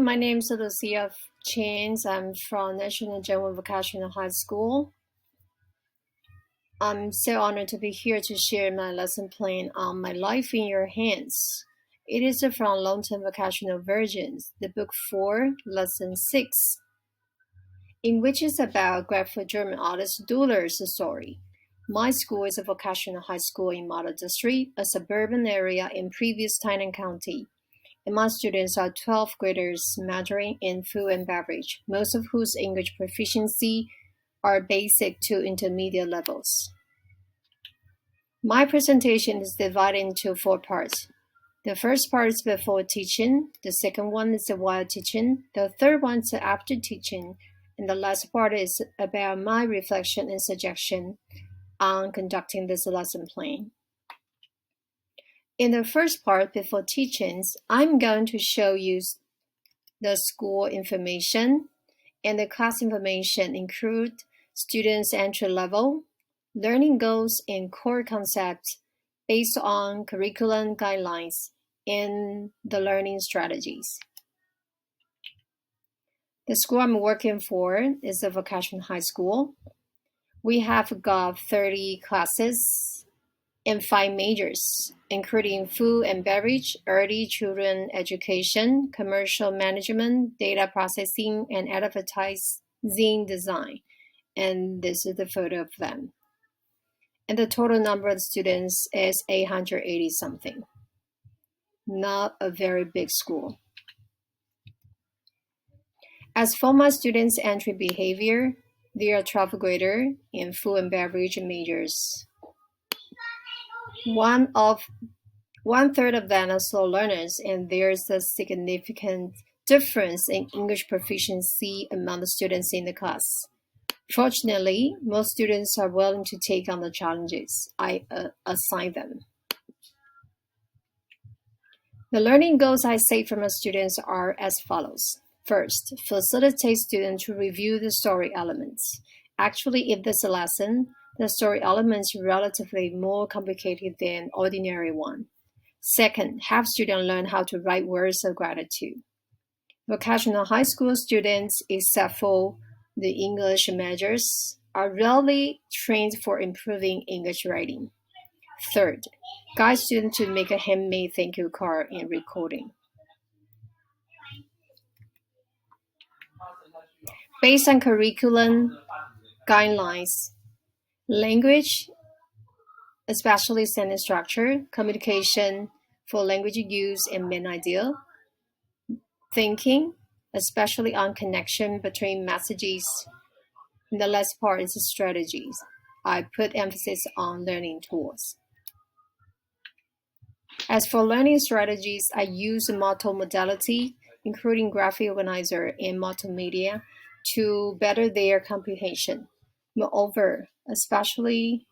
my name is Lucia Chen. I'm from National General Vocational High School. I'm so honored to be here to share my lesson plan on My Life in Your Hands. It is from long-term vocational versions, the book 4, lesson 6, in which is about graphic German artist Duller's story. My school is a vocational high school in Model District, a suburban area in previous Tainan County. And my students are 12th graders majoring in food and beverage, most of whose English proficiency are basic to intermediate levels. My presentation is divided into 4 parts. The first part is before teaching, the second one is while teaching, the third one is after teaching, and the last part is about my reflection and suggestion on conducting this lesson plan. In the first part, before teachings, I'm going to show you the school information, and the class information include students' entry level, learning goals, and core concepts based on curriculum guidelines and the learning strategies. The school I'm working for is a vocational high school. We have got 30 classes and 5 majors, including food and beverage, early children education, commercial management, data processing, and advertising design. And this is the photo of them. And the total number of students is 880 something. Not a very big school. As for my students' entry behavior, they are 12th grader in food and beverage majors. One third of them are slow learners, and there's a significant difference in English proficiency among the students in the class. Fortunately, most students are willing to take on the challenges I assign them. The learning goals I set for my students are as follows. First, facilitate students to review the story elements. Actually, if this lesson, the story elements are relatively more complicated than ordinary one. Second, have students learn how to write words of gratitude. Vocational high school students, except for the English majors, are rarely trained for improving English writing. Third, guide students to make a handmade thank you card and recording. Based on curriculum guidelines, language, especially sentence structure, communication for language use and main idea, thinking, especially on connection between messages, and the last part is strategies. I put emphasis on learning tools. As for learning strategies, I use multimodality, including graphic organizer and multimedia, to better their comprehension. Moreover, especially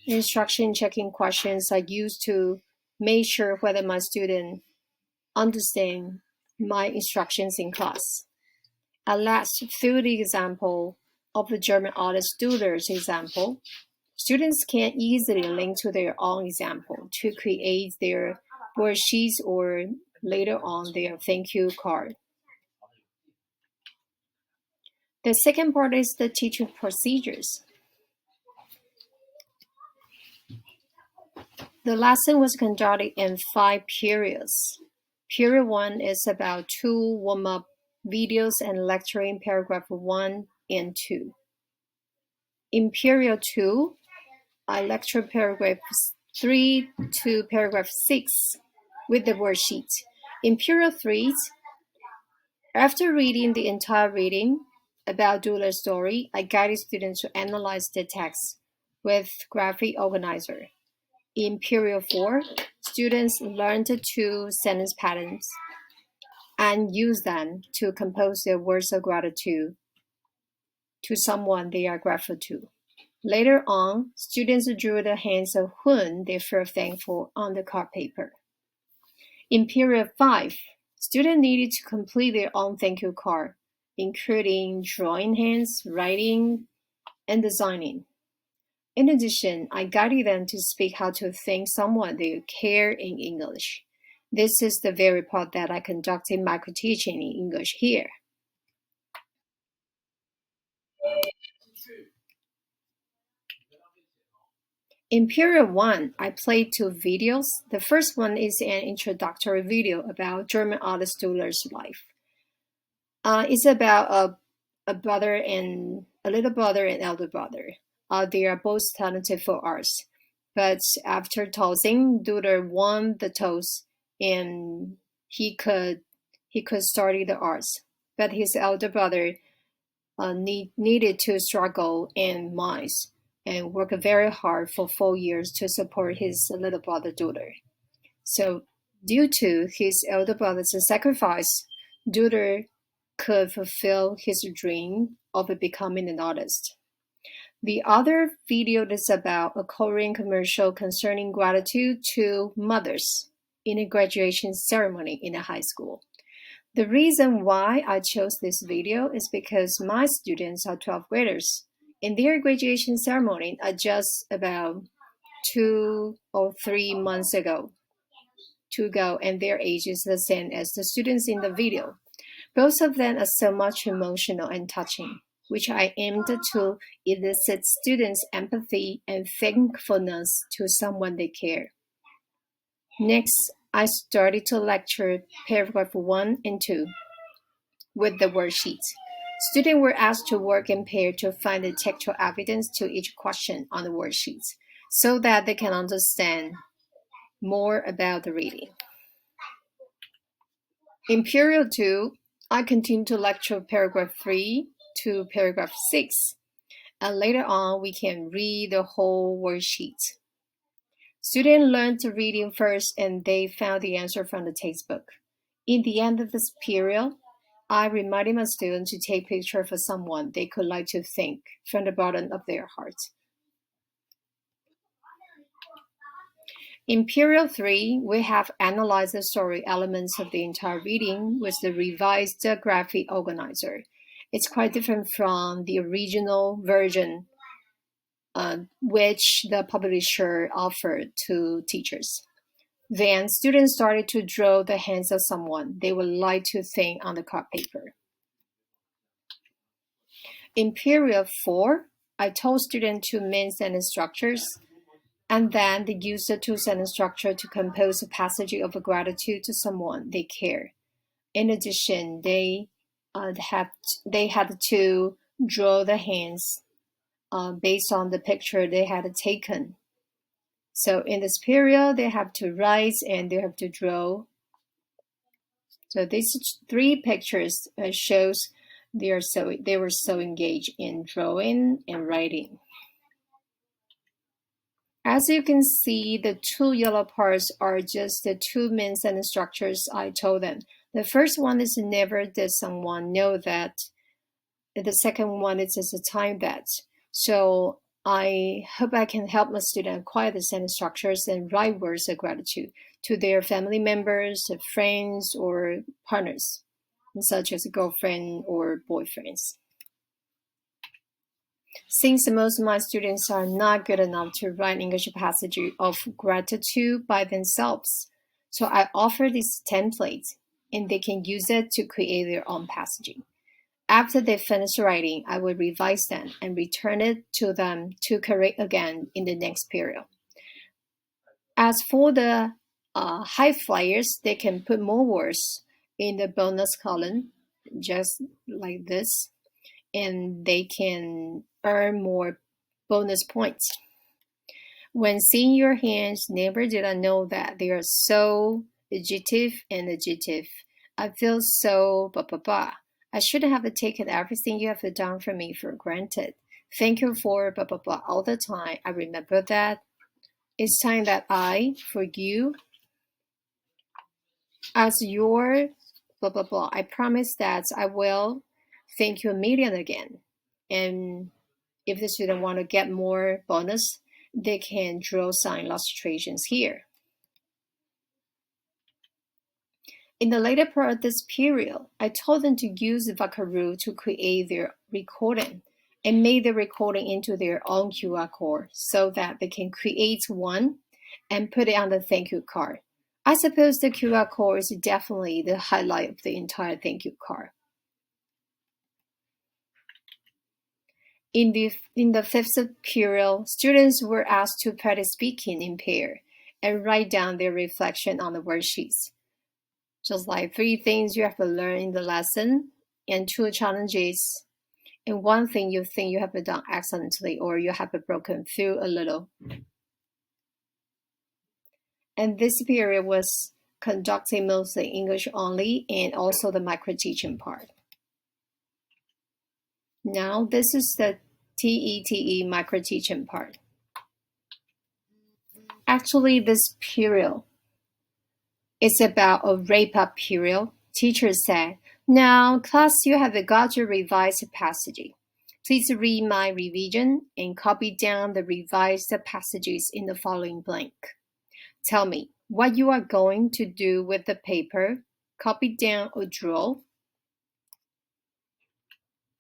instruction checking questions I use to make sure whether my students understand my instructions in class. At last, through the example of the German artist Duller's example, students can easily link to their own example to create their worksheets or later on their thank you card. The second part is the teaching procedures. The lesson was conducted in 5 periods. Period 1 is about 2 warm-up videos and lecturing paragraph 1 and 2. In period 2, I lecture paragraphs 3 to paragraph 6 with the worksheet. In period 3, after reading the entire reading about Duller's story, I guided students to analyze the text with graphic organizer. In period 4, students learned 2 sentence patterns and used them to compose their words of gratitude to someone they are grateful to. Later on, students drew the hands of whom they felt thankful on the card paper. In period 5, students needed to complete their own thank you card, including drawing hands, writing, and designing. In addition, I guided them to speak how to thank someone they care in English. This is the very part that I conducted micro-teaching in English here. In period 1, I played 2 videos. The first one is an introductory video about German art student's life. It's about a brother and a little brother and elder brother. They are both talented for arts, but after tossing, Duder won the toss and he could study the arts. But his elder brother needed to struggle in mines and work very hard for 4 years to support his little brother Duder. So, due to his elder brother's sacrifice, Duder could fulfill his dream of becoming an artist. The other video is about a Korean commercial concerning gratitude to mothers in a graduation ceremony in a high school. The reason why I chose this video is because my students are 12th graders, and their graduation ceremony are just about 2 or 3 months ago to go, and their age is the same as the students in the video. Both of them are so much emotional and touching, which I aimed to elicit students' empathy and thankfulness to someone they care. Next, I started to lecture paragraph 1 and 2 with the worksheets. Students were asked to work in pairs to find the textual evidence to each question on the worksheets so that they can understand more about the reading. In period 2, I continued to lecture paragraph 3 to paragraph 6, and later on we can read the whole worksheet. Students learned reading first and they found the answer from the textbook. In the end of this period, I reminded my students to take pictures for someone they could like to thank from the bottom of their hearts. In period 3, we have analyzed the story elements of the entire reading with the revised graphic organizer. It's quite different from the original version, which the publisher offered to teachers. Then students started to draw the hands of someone they would like to thank on the card paper. In period 4, I told students to main sentence structures, and then they used the 2-sentence structure to compose a passage of gratitude to someone they care. In addition, they had to draw the hands based on the picture they had taken. So in this period, they have to write and they have to draw. So these 3 pictures shows they were so engaged in drawing and writing. As you can see, the 2 yellow parts are just the 2 main sentence structures I told them. The first one is never did someone know that. The second one is just a time that. So I hope I can help my students acquire the sentence structures and write words of gratitude to their family members, friends, or partners, such as a girlfriend or boyfriends. Since most of my students are not good enough to write English passage of gratitude by themselves, so I offer this template and they can use it to create their own passage. After they finish writing, I will revise them and return it to them to correct again in the next period. As for the high flyers, they can put more words in the bonus column, just like this, and they can earn more bonus points. When seeing your hands, never did I know that they are so adjective and adjective. I feel so blah blah blah. I shouldn't have taken everything you have done for me for granted. Thank you for blah blah blah all the time. I remember that. It's time that I, for you, as your blah blah blah, I promise that I will thank you a million again. And if the student want to get more bonus, they can draw some illustrations here. In the later part of this period, I told them to use Vakaroo to create their recording and make the recording into their own QR code so that they can create one and put it on the thank you card. I suppose the QR code is definitely the highlight of the entire thank you card. In the fifth period, students were asked to practice speaking in pair and write down their reflection on the worksheets. Just like 3 things you have to learn in the lesson, and 2 challenges, and 1 thing you think you have done excellently or you have broken through a little. And this period was conducted mostly English only and also the micro-teaching part. Now this is the TETE micro-teaching part. Actually, this period is about a wrap-up period. Teacher said, "Now, class, you have got to revise the passage. Please read my revision and copy down the revised passages in the following blank. Tell me what you are going to do with the paper. Copy down or draw."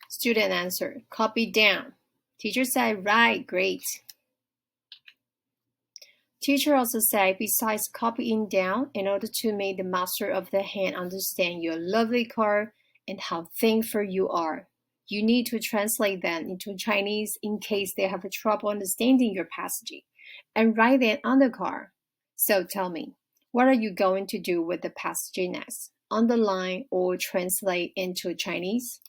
Student answer, "Copy down." Teacher said, "Right, great." Teacher also said, besides copying down, in order to make the master of the hand understand your lovely card and how thankful you are, you need to translate them into Chinese in case they have trouble understanding your passage, and write them on the card. So tell me, what are you going to do with the passage next? Underline or translate into Chinese?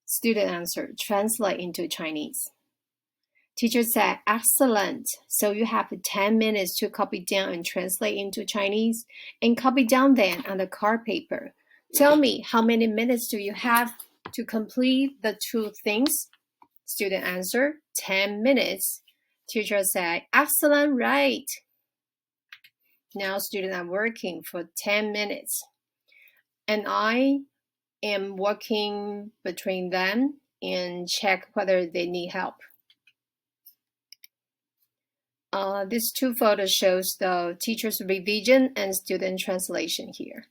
Student answer, translate into Chinese. Teacher said, "Excellent. So you have 10 minutes to copy down and translate into Chinese, and copy down then on the card paper. Tell me, how many minutes do you have to complete the 2 things?" Student answer, 10 minutes. Teacher said, "Excellent, right." Now students are working for 10 minutes. And I am working between them and check whether they need help. These 2 photos shows the teacher's revision and student translation here.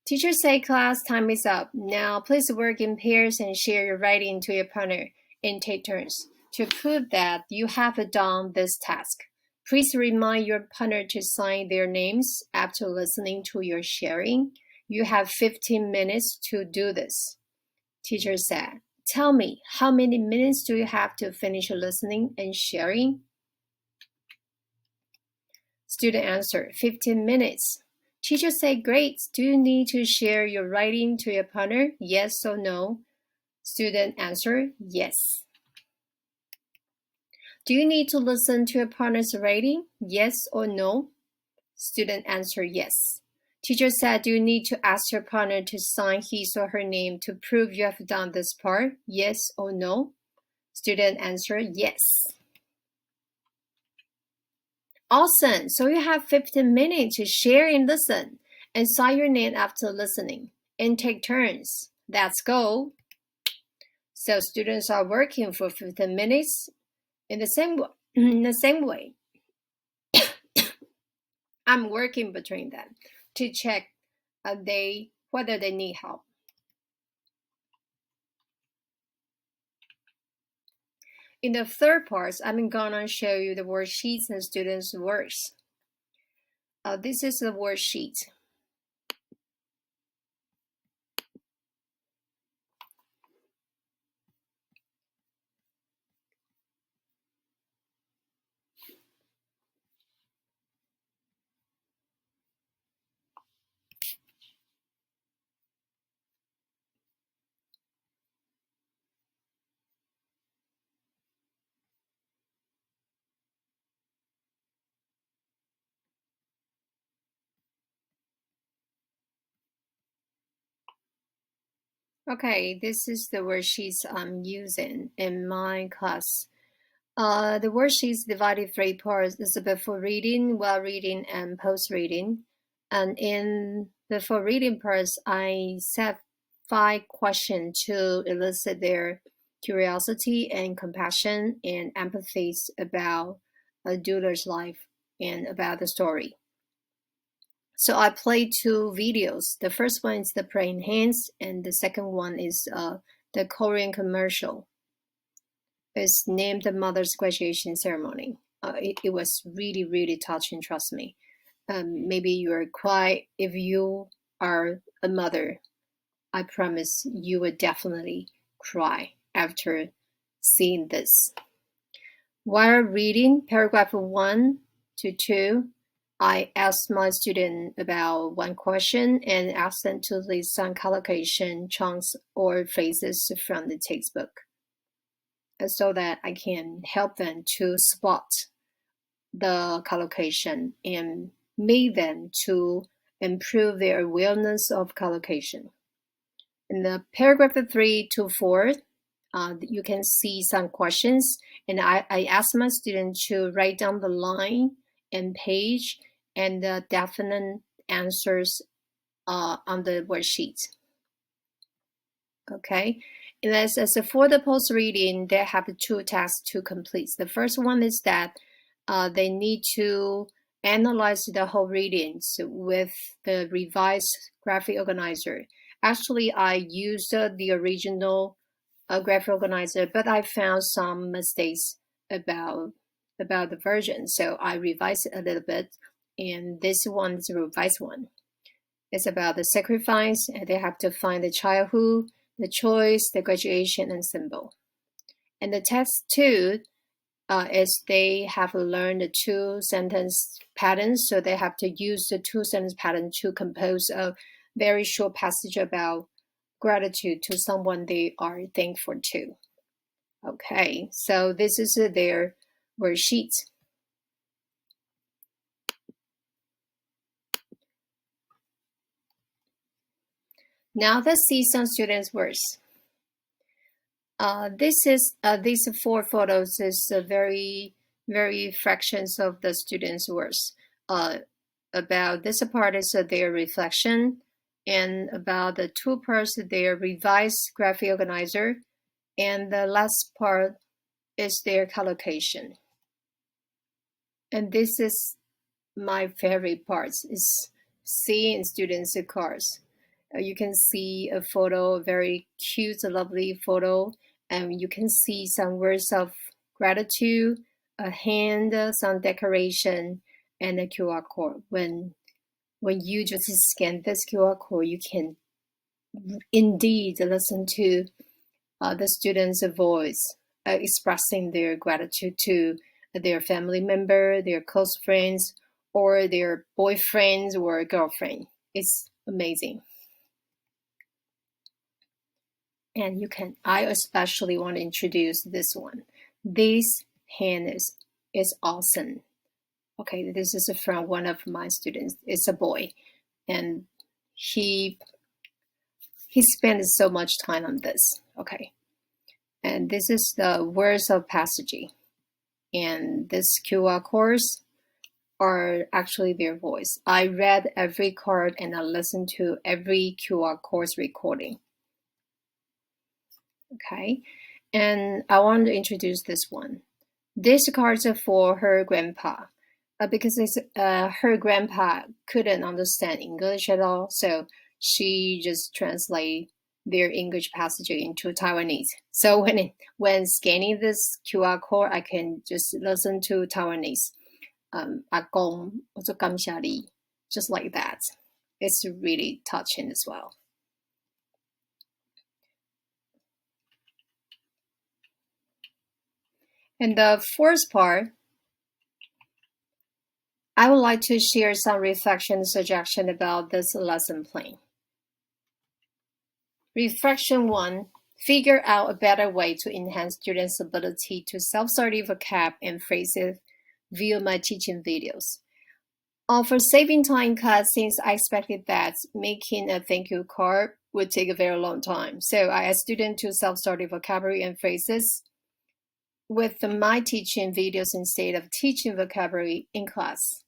Teacher say, "Class, time is up. Now please work in pairs and share your writing to your partner and take turns. To prove that you have done this task, please remind your partner to sign their names after listening to your sharing. You have 15 minutes to do this." Teacher said, "Tell me, how many minutes do you have to finish listening and sharing?" Student answer, 15 minutes. Teacher said, "Great. Do you need to share your writing to your partner? Yes or no?" Student answer, "Yes." Do you need to listen to your partner's writing? Yes or no? Student answer, "Yes." Teacher said, "Do you need to ask your partner to sign his or her name to prove you have done this part? Yes or no?" Student answer, "Yes." Awesome! So you have 15 minutes to share and listen, and sign your name after listening, and take turns. Let's go! So students are working for 15 minutes in the same way. I'm working between them to check whether they need help. In the third part, I'm gonna show you the worksheets and students' works. This is the worksheet. Okay, this is the worksheets I'm using in my class. The worksheet is divided 3 parts. This is before reading, while reading, and post reading. And in the before reading parts, I set 5 questions to elicit their curiosity and compassion and empathy about a doodler's life and about the story. So I played 2 videos. The first one is the praying hands, and the second one is the Korean commercial. It's named the Mother's Graduation Ceremony. It was really, really touching, trust me. Maybe you're cry if you are a mother. I promise you will definitely cry after seeing this. While reading paragraph 1 to 2, I asked my student about one question and asked them to list some collocation chunks or phrases from the textbook so that I can help them to spot the collocation and make them to improve their awareness of collocation. In the paragraph 3 to 4, you can see some questions, and I asked my student to write down the line and page and the definite answers on the worksheet. Okay, and as for the post reading, they have 2 tasks to complete. The first one is that they need to analyze the whole readings with the revised graphic organizer. Actually, I used the original graphic organizer, but I found some mistakes about the version, so I revised it a little bit, and this one is a revised one. It's about the sacrifice, and they have to find the childhood, the choice, the graduation, and symbol. And the task 2 is they have learned the 2 sentence patterns, so they have to use the 2 sentence pattern to compose a very short passage about gratitude to someone they are thankful to. Okay, so this is their worksheet. Now let's see some students' words. These 4 photos is very fractions of the students' words. About this part is their reflection, and about the 2 parts their revised graphic organizer, and the last part is their collocation. And this is my favorite part, is seeing students' cards. You can see a photo, a very cute, lovely photo, and you can see some words of gratitude, a hand, some decoration, and a QR code. When you just scan this QR code, you can indeed listen to the students' voice expressing their gratitude to their family member, their close friends, or their boyfriends or girlfriend. It's amazing. And I especially want to introduce this one. This hand is awesome. Okay, this is from one of my students. It's a boy, and he spent so much time on this. Okay, and this is the words of passage, and this QR codes are actually their voice. I read every card and I listened to every QR codes recording. Okay, and I want to introduce this one. This card is for her grandpa, because her grandpa couldn't understand English at all, so she just translate their English passage into Taiwanese. So when scanning this QR code, I can just listen to Taiwanese. 阿公，我就感谢你, just like that. It's really touching as well. And the fourth part, I would like to share some reflection and suggestion about this lesson plan. Reflection 1, figure out a better way to enhance students' ability to self-study vocab and phrases via my teaching videos. For saving time in class, since I expected that making a thank you card would take a very long time, so I asked students to self-study vocabulary and phrases with my teaching videos instead of teaching vocabulary in class.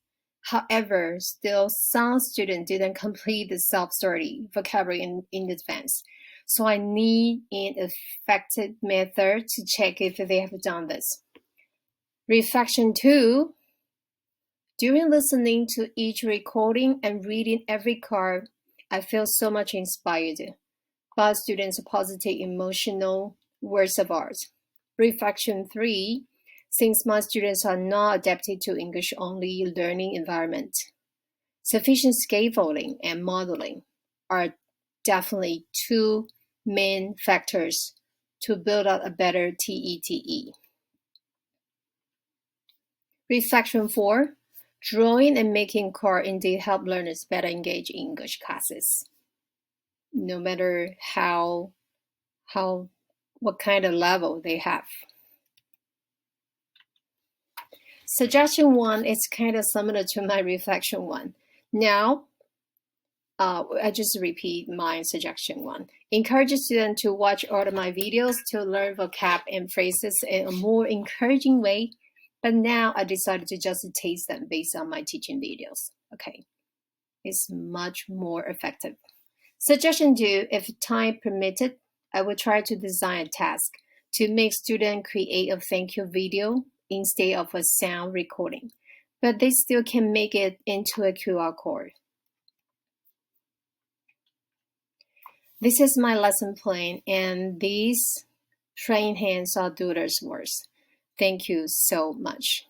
However, still some students didn't complete the self-study vocabulary in advance. So I need an effective method to check if they have done this. Reflection 2, during listening to each recording and reading every card, I feel so much inspired by students' positive emotional words of art. Reflection 3, since my students are not adapted to English-only learning environment. Sufficient scaffolding and modeling are definitely two main factors to build out a better TETE. Reflection 4. Drawing and making cards indeed help learners better engage in English classes, no matter what kind of level they have. Suggestion 1 is kind of similar to my reflection 1. Now, I just repeat my suggestion 1. Encourage students to watch all of my videos to learn vocab and phrases in a more encouraging way, but now I decided to just taste them based on my teaching videos. Okay, it's much more effective. Suggestion 2, if time permitted, I will try to design a task to make students create a thank you video instead of a sound recording, but they still can make it into a QR code. This is my lesson plan, and these trained hands are doers' words. Thank you so much.